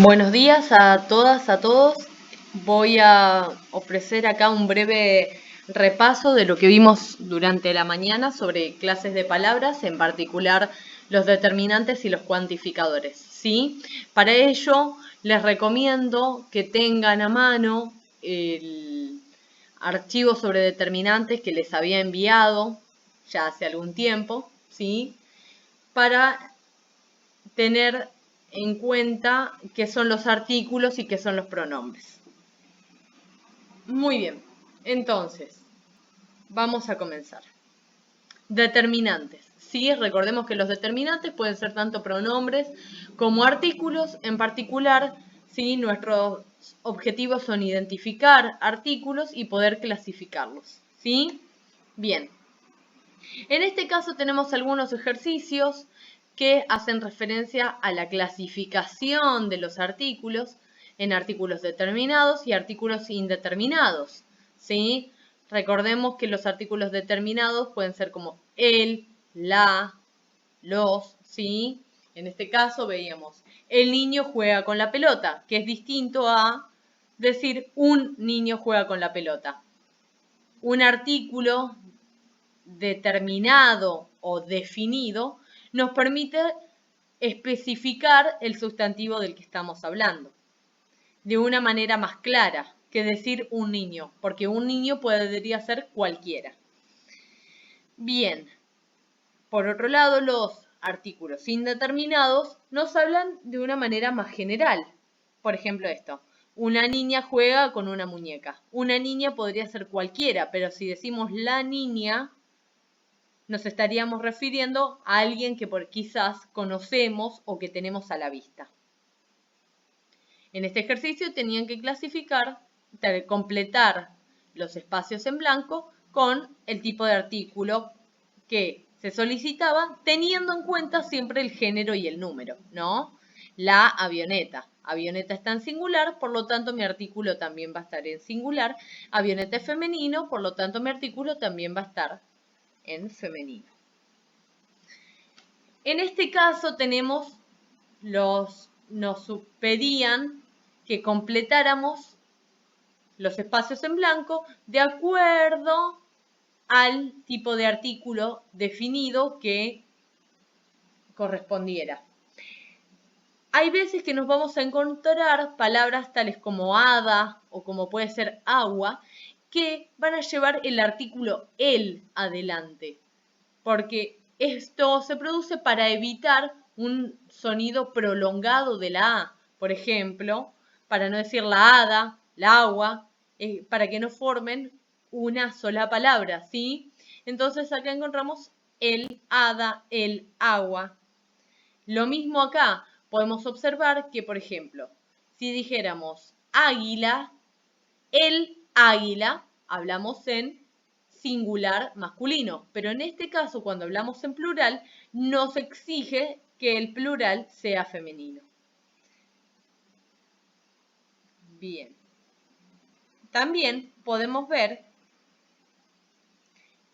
Buenos días a todas, a todos. Voy a ofrecer acá un breve repaso de lo que vimos durante la mañana sobre clases de palabras, en particular los determinantes y los cuantificadores, ¿sí? Para ello, les recomiendo que tengan a mano el archivo sobre determinantes que les había enviado ya hace algún tiempo, ¿sí? Para tener en cuenta qué son los artículos y qué son los pronombres. Muy bien, entonces, vamos a comenzar. Determinantes. Sí, recordemos que los determinantes pueden ser tanto pronombres como artículos. En particular, sí, nuestros objetivos son identificar artículos y poder clasificarlos. ¿Sí? Bien. En este caso tenemos algunos ejercicios que hacen referencia a la clasificación de los artículos en artículos determinados y artículos indeterminados, ¿sí? Recordemos que los artículos determinados pueden ser como el, la, los, ¿sí? En este caso veíamos, el niño juega con la pelota, que es distinto a decir un niño juega con la pelota. Un artículo determinado o definido nos permite especificar el sustantivo del que estamos hablando de una manera más clara que decir un niño, porque un niño podría ser cualquiera. Bien, por otro lado, los artículos indeterminados nos hablan de una manera más general. Por ejemplo, esto. Una niña juega con una muñeca. Una niña podría ser cualquiera, pero si decimos la niña, nos estaríamos refiriendo a alguien que quizás conocemos o que tenemos a la vista. En este ejercicio tenían que completar los espacios en blanco con el tipo de artículo que se solicitaba, teniendo en cuenta siempre el género y el número, ¿no? La avioneta. Avioneta está en singular, por lo tanto mi artículo también va a estar en singular. Avioneta es femenino, por lo tanto mi artículo también va a estar en femenino. En este caso nos pedían que completáramos los espacios en blanco de acuerdo al tipo de artículo definido que correspondiera. Hay veces que nos vamos a encontrar palabras tales como hada o como puede ser agua que van a llevar el artículo el adelante, porque esto se produce para evitar un sonido prolongado de la A. Por ejemplo, para no decir la hada, la agua, para que no formen una sola palabra, ¿sí? Entonces acá encontramos el, hada, el, agua. Lo mismo acá, podemos observar que, por ejemplo, si dijéramos águila, el águila, hablamos en singular masculino, pero en este caso, cuando hablamos en plural, nos exige que el plural sea femenino. Bien. También podemos ver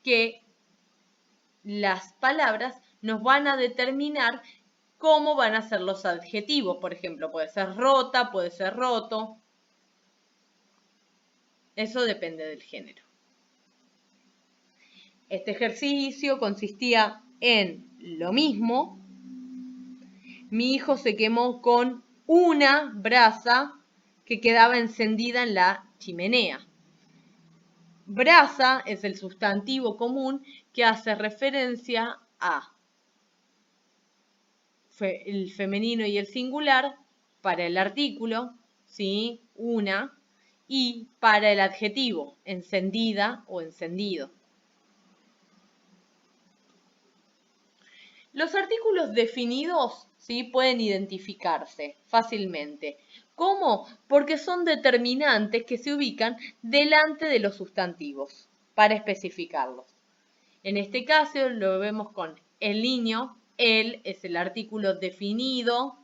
que las palabras nos van a determinar cómo van a ser los adjetivos. Por ejemplo, puede ser rota, puede ser roto. Eso depende del género. Este ejercicio consistía en lo mismo. Mi hijo se quemó con una brasa que quedaba encendida en la chimenea. Brasa es el sustantivo común que hace referencia a el femenino y el singular para el artículo, ¿sí? Una, y para el adjetivo, encendida o encendido. Los artículos definidos, ¿sí? Pueden identificarse fácilmente. ¿Cómo? Porque son determinantes que se ubican delante de los sustantivos para especificarlos. En este caso lo vemos con el niño. El es el artículo definido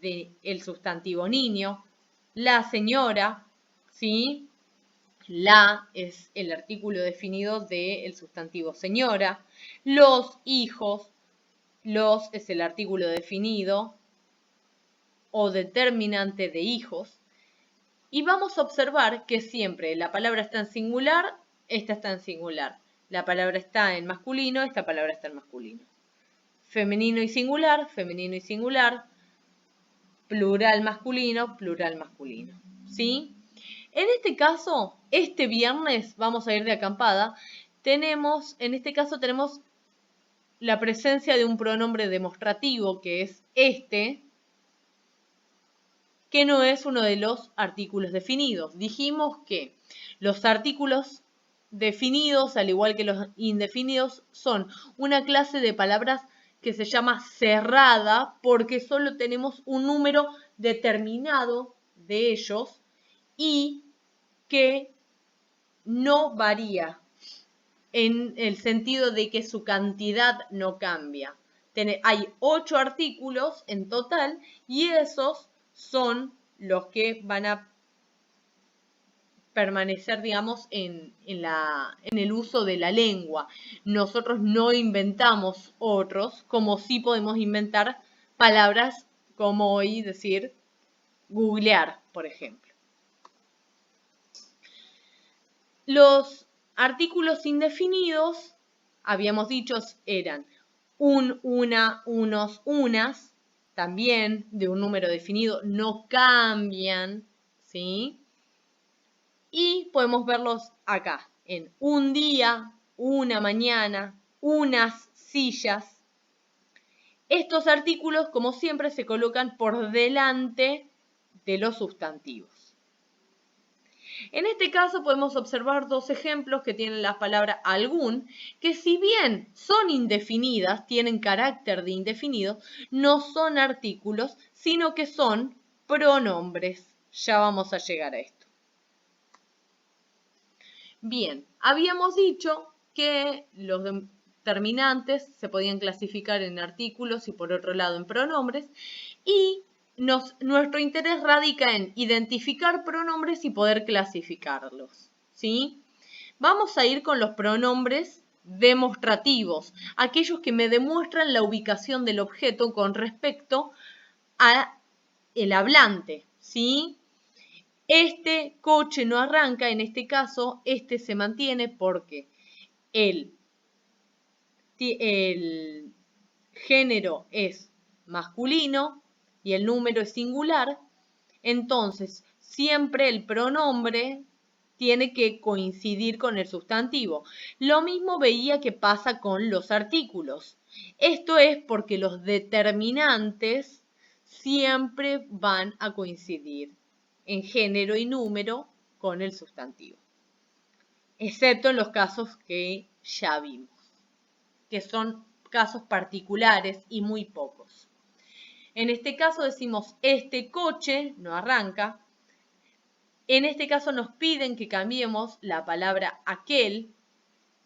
del sustantivo niño. La señora, ¿sí? La es el artículo definido del sustantivo señora. Los hijos. Los es el artículo definido o determinante de hijos. Y vamos a observar que siempre la palabra está en singular, esta está en singular. La palabra está en masculino, esta palabra está en masculino. Femenino y singular, plural masculino, ¿sí? En este caso, este viernes vamos a ir de acampada. En este caso tenemos la presencia de un pronombre demostrativo que es este, que no es uno de los artículos definidos. Dijimos que los artículos definidos, al igual que los indefinidos, son una clase de palabras que se llama cerrada porque solo tenemos un número determinado de ellos y que no varía en el sentido de que su cantidad no cambia. Hay 8 artículos en total y esos son los que van a permanecer, digamos, en el uso de la lengua. Nosotros no inventamos otros, como sí podemos inventar palabras como hoy decir googlear, por ejemplo. Los artículos indefinidos, habíamos dicho, eran un, una, unos, unas, también de un número definido, no cambian, ¿sí? Y podemos verlos acá, en un día, una mañana, unas sillas. Estos artículos, como siempre, se colocan por delante de los sustantivos. En este caso podemos observar dos ejemplos que tienen la palabra algún, que si bien son indefinidas, tienen carácter de indefinido, no son artículos, sino que son pronombres. Ya vamos a llegar a esto. Bien, habíamos dicho que los determinantes se podían clasificar en artículos y por otro lado en pronombres, y nuestro interés radica en identificar pronombres y poder clasificarlos, ¿sí? Vamos a ir con los pronombres demostrativos, aquellos que me demuestran la ubicación del objeto con respecto a el hablante, ¿sí? Este coche no arranca, en este caso, este se mantiene porque el género es masculino y el número es singular, entonces siempre el pronombre tiene que coincidir con el sustantivo. Lo mismo veía que pasa con los artículos. Esto es porque los determinantes siempre van a coincidir en género y número con el sustantivo, excepto en los casos que ya vimos, que son casos particulares y muy pocos. En este caso decimos, este coche no arranca. En este caso nos piden que cambiemos la palabra aquel,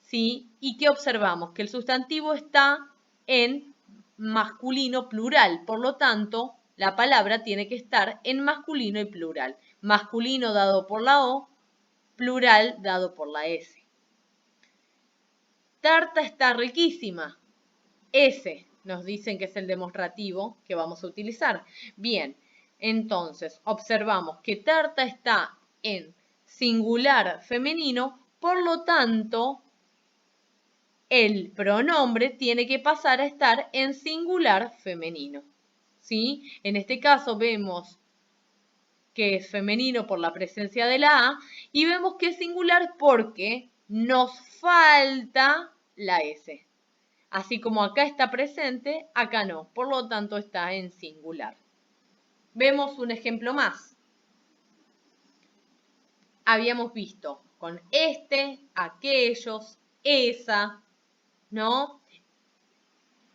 ¿sí? Y que observamos que el sustantivo está en masculino plural, por lo tanto, la palabra tiene que estar en masculino y plural. Masculino dado por la O, plural dado por la S. Tarta está riquísima. S nos dicen que es el demostrativo que vamos a utilizar. Bien, entonces observamos que tarta está en singular femenino, por lo tanto, el pronombre tiene que pasar a estar en singular femenino, ¿sí? En este caso vemos que es femenino por la presencia de la A y vemos que es singular porque nos falta la S. Así como acá está presente, acá no, por lo tanto está en singular. Vemos un ejemplo más. Habíamos visto con este, aquellos, esa, ¿no?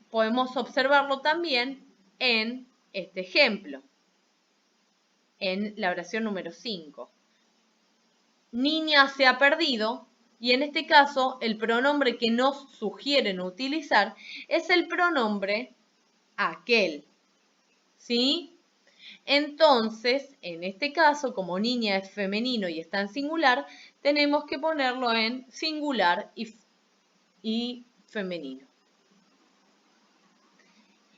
Podemos observarlo también en este ejemplo, en la oración número 5. Niña se ha perdido, y en este caso el pronombre que nos sugieren utilizar es el pronombre aquel, ¿sí? Entonces, en este caso, como niña es femenino y está en singular, tenemos que ponerlo en singular y femenino.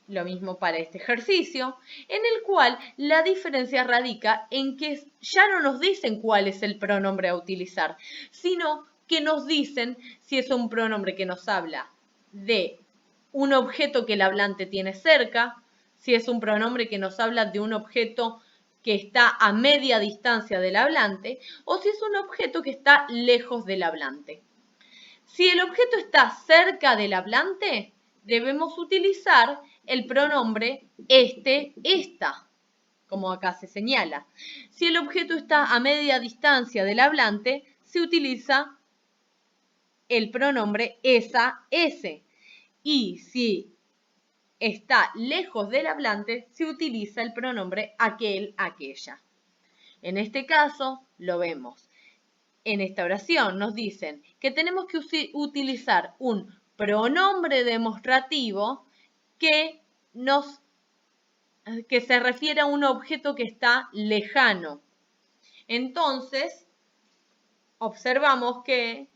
Lo mismo para este ejercicio, en el cual la diferencia radica en que ya no nos dicen cuál es el pronombre a utilizar, sino que nos dicen si es un pronombre que nos habla de un objeto que el hablante tiene cerca, si es un pronombre que nos habla de un objeto que está a media distancia del hablante, o si es un objeto que está lejos del hablante. Si el objeto está cerca del hablante, debemos utilizar el pronombre este, esta, como acá se señala. Si el objeto está a media distancia del hablante, se utiliza el pronombre esa, ese. Y si está lejos del hablante, se utiliza el pronombre aquel, aquella. En este caso, lo vemos. En esta oración nos dicen que tenemos que utilizar un pronombre demostrativo que se refiere a un objeto que está lejano. Entonces, observamos que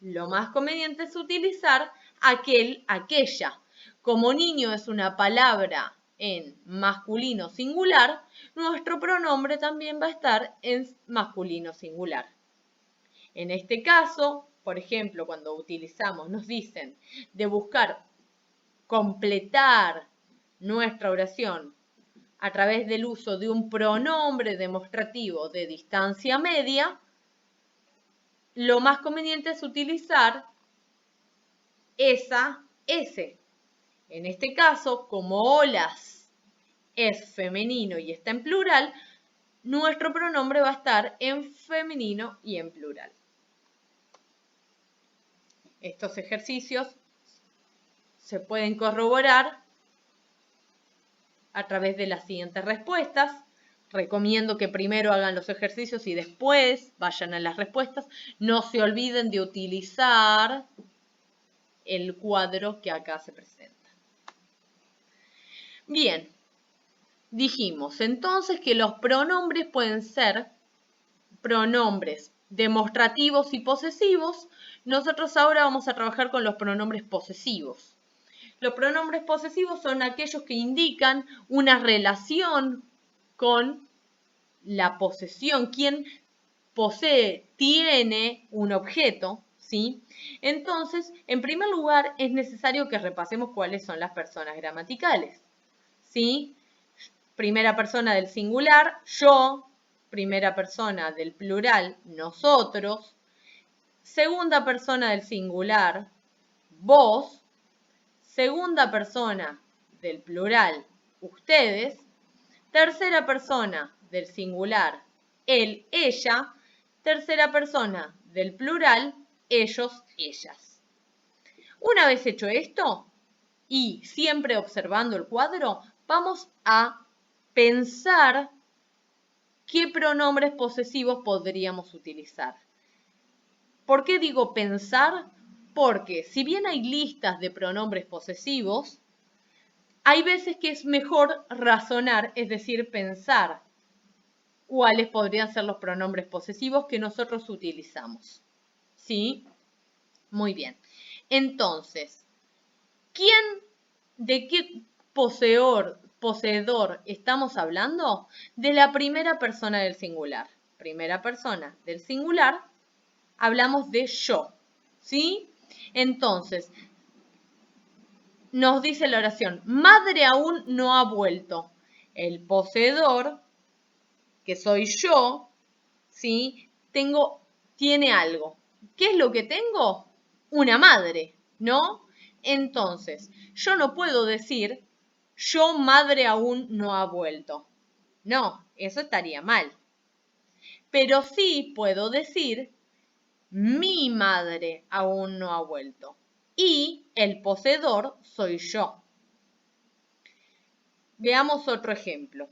lo más conveniente es utilizar aquel, aquella. Como niño es una palabra en masculino singular, nuestro pronombre también va a estar en masculino singular. En este caso, por ejemplo, cuando utilizamos, nos dicen de buscar completar nuestra oración a través del uso de un pronombre demostrativo de distancia media, lo más conveniente es utilizar esa, ese. En este caso, como olas es femenino y está en plural, nuestro pronombre va a estar en femenino y en plural. Estos ejercicios se pueden corroborar a través de las siguientes respuestas. Recomiendo que primero hagan los ejercicios y después vayan a las respuestas. No se olviden de utilizar el cuadro que acá se presenta. Bien, dijimos entonces que los pronombres pueden ser pronombres demostrativos y posesivos. Nosotros ahora vamos a trabajar con los pronombres posesivos. Los pronombres posesivos son aquellos que indican una relación con la posesión. Quien posee, tiene un objeto, ¿sí? Entonces, en primer lugar, es necesario que repasemos cuáles son las personas gramaticales, ¿sí? Primera persona del singular, yo. Primera persona del plural, nosotros. Segunda persona del singular, vos. Segunda persona del plural, ustedes. Tercera persona del singular, él, ella. Tercera persona del plural, ellos, ellas. Una vez hecho esto, y siempre observando el cuadro, vamos a pensar qué pronombres posesivos podríamos utilizar. ¿Por qué digo pensar? Porque si bien hay listas de pronombres posesivos, hay veces que es mejor razonar, es decir, pensar cuáles podrían ser los pronombres posesivos que nosotros utilizamos. ¿Sí? Muy bien. Entonces, ¿de qué poseedor estamos hablando? De la primera persona del singular. Primera persona del singular, hablamos de yo. ¿Sí? Entonces, nos dice la oración, madre aún no ha vuelto. El poseedor, que soy yo, ¿sí? Tiene algo. ¿Qué es lo que tengo? Una madre, ¿no? Entonces, yo no puedo decir, yo madre aún no ha vuelto. No, eso estaría mal. Pero sí puedo decir, mi madre aún no ha vuelto. Y el poseedor soy yo. Veamos otro ejemplo.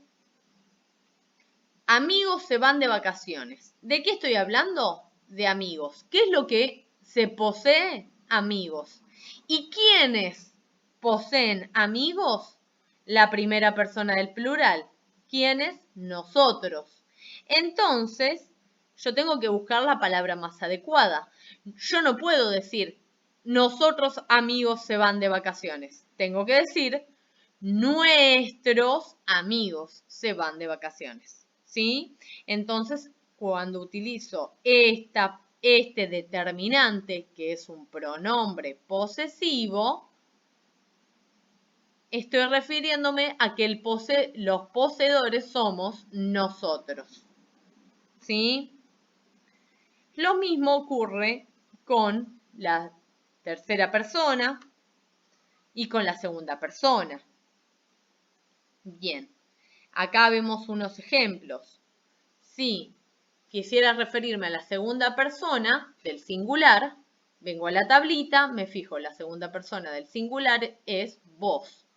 Amigos se van de vacaciones. ¿De qué estoy hablando? De amigos. ¿Qué es lo que se posee? Amigos. ¿Y quiénes poseen amigos? La primera persona del plural. ¿Quiénes? Nosotros. Entonces, yo tengo que buscar la palabra más adecuada. Yo no puedo decir, nosotros amigos se van de vacaciones. tengo que decir, nuestros amigos se van de vacaciones, ¿sí? Entonces, cuando utilizo este determinante, que es un pronombre posesivo, estoy refiriéndome a que los poseedores somos nosotros, ¿sí? Lo mismo ocurre con la tercera persona y con la segunda persona. Bien, acá vemos unos ejemplos. Si quisiera referirme a la segunda persona del singular, vengo a la tablita, me fijo, la segunda persona del singular es vos.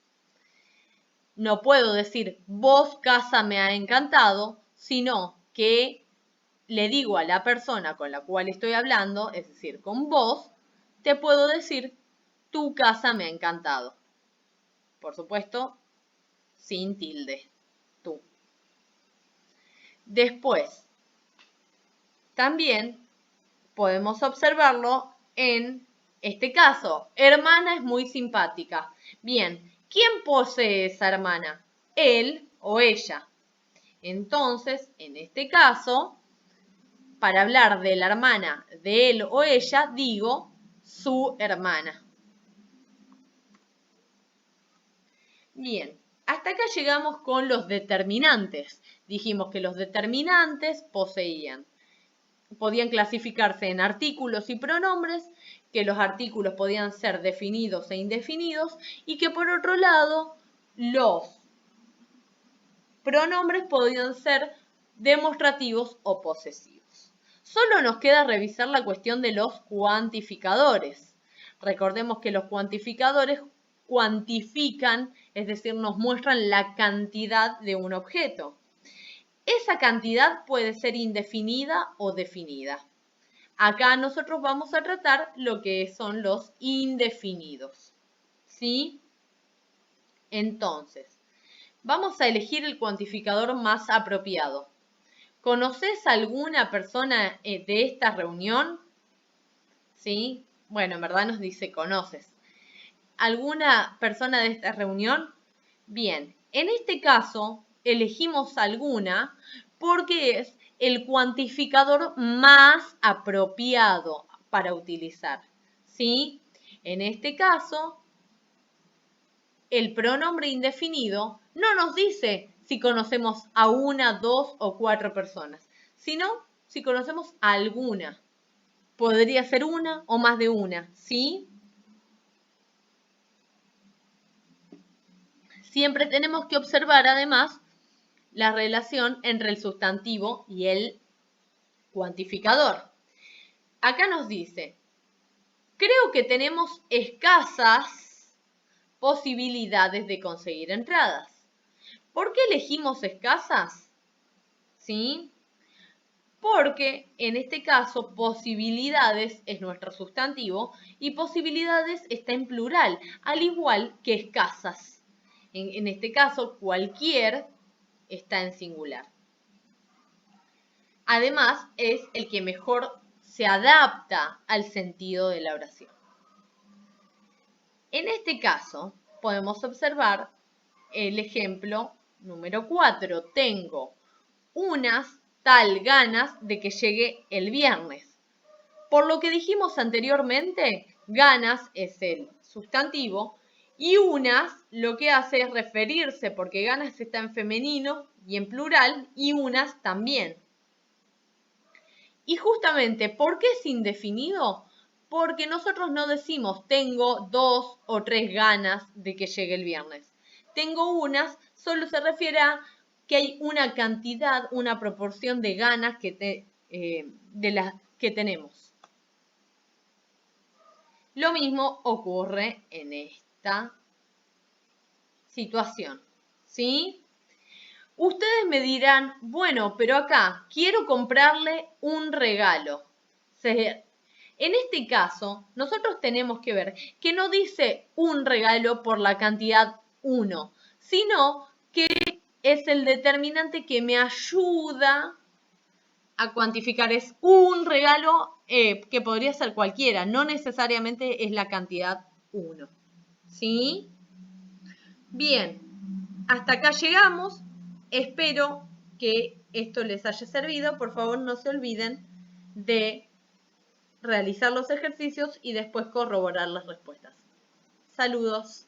No puedo decir vos casa me ha encantado, sino que le digo a la persona con la cual estoy hablando, es decir, con vos, te puedo decir tu casa me ha encantado. Por supuesto, sin tilde, tú. Después, también podemos observarlo en este caso. Hermana es muy simpática. Bien, ¿quién posee esa hermana? Él o ella. Entonces, en este caso, para hablar de la hermana de él o ella, digo su hermana. Bien, hasta acá llegamos con los determinantes. Dijimos que los determinantes podían clasificarse en artículos y pronombres, que los artículos podían ser definidos e indefinidos y que por otro lado los pronombres podían ser demostrativos o posesivos. Solo nos queda revisar la cuestión de los cuantificadores. Recordemos que los cuantificadores cuantifican, es decir, nos muestran la cantidad de un objeto. Esa cantidad puede ser indefinida o definida. Acá nosotros vamos a tratar lo que son los indefinidos, ¿sí? Entonces, vamos a elegir el cuantificador más apropiado. ¿Conoces alguna persona de esta reunión? ¿Sí? Bueno, en verdad nos dice conoces. ¿Alguna persona de esta reunión? Bien, en este caso elegimos alguna porque es el cuantificador más apropiado para utilizar, ¿sí? En este caso, el pronombre indefinido no nos dice si conocemos a una, dos o cuatro personas, sino si conocemos a alguna. Podría ser una o más de una, ¿sí? Siempre tenemos que observar además la relación entre el sustantivo y el cuantificador. Acá nos dice, creo que tenemos escasas posibilidades de conseguir entradas. ¿Por qué elegimos escasas? ¿Sí? Porque en este caso posibilidades es nuestro sustantivo y posibilidades está en plural, al igual que escasas. En este caso, cualquier está en singular. Además, es el que mejor se adapta al sentido de la oración. En este caso, podemos observar el ejemplo número 4. Tengo unas tal ganas de que llegue el viernes. Por lo que dijimos anteriormente, ganas es el sustantivo y unas lo que hace es referirse, porque ganas está en femenino y en plural, y unas también. Y justamente, ¿por qué es indefinido? Porque nosotros no decimos tengo 2 o 3 ganas de que llegue el viernes. Tengo unas, solo se refiere a que hay una cantidad, una proporción de ganas de las que tenemos. Lo mismo ocurre en esta situación, ¿sí? Ustedes me dirán, bueno, pero acá quiero comprarle un regalo. En este caso, nosotros tenemos que ver que no dice un regalo por la cantidad 1, sino que es el determinante que me ayuda a cuantificar. Es un regalo que podría ser cualquiera, no necesariamente es la cantidad 1. ¿Sí? Bien, hasta acá llegamos. Espero que esto les haya servido. Por favor, no se olviden de realizar los ejercicios y después corroborar las respuestas. Saludos.